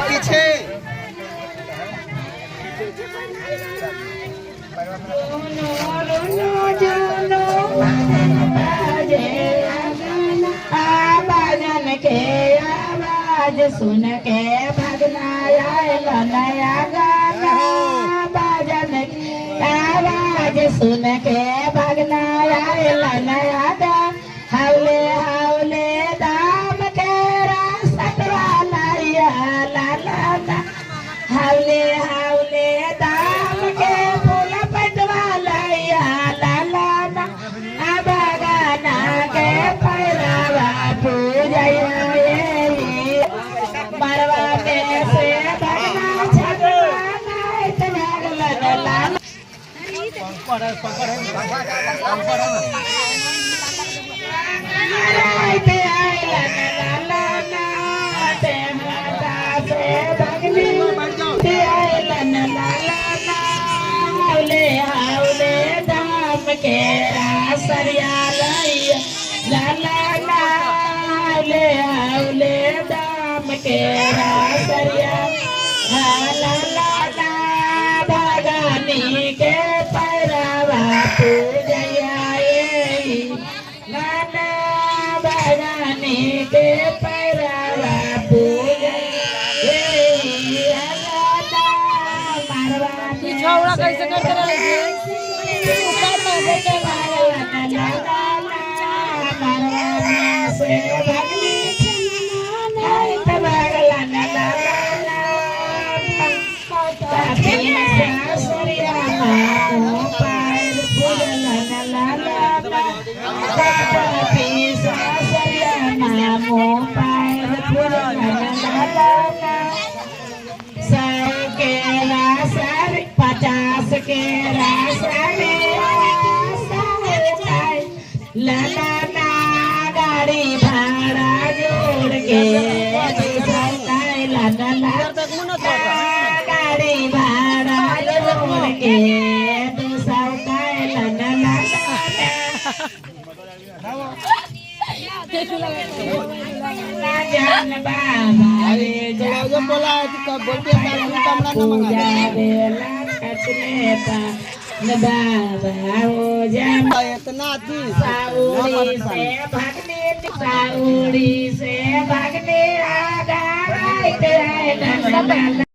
पीछे के आवाज सुन के भगना आयल नया गाना बाजन के आवाज सुन के भगना आयल नया गाना हौले हौले दाम के रसटवा लाया ला ला ला हौले हौले दाम के फूल पटवा लाया ला ला ला बागाना के पैरावा पूजया मरवा के से भगना छगला नाइट भागलन लाल नाइट आइलन लाला नाटे माता से भगनी ते आइलन लाला हौले हौले दाम के रासरिया लैया लाला हौले हौले दाम के रासरिया ला ला ला भगनी के पैरावा पूजया नाना भगनी के पैरावा पूजया छौड़ा कैसे करते रहे पचास के लाला ना गाड़ी भाड़ा जोड़ के लाला गाड़ी भाड़ा जोड़ के जान बाबा रे जब बोला कब बोलते कमरा न मंगा बाबा हो जाम इतना दी साउरी से भागने आगा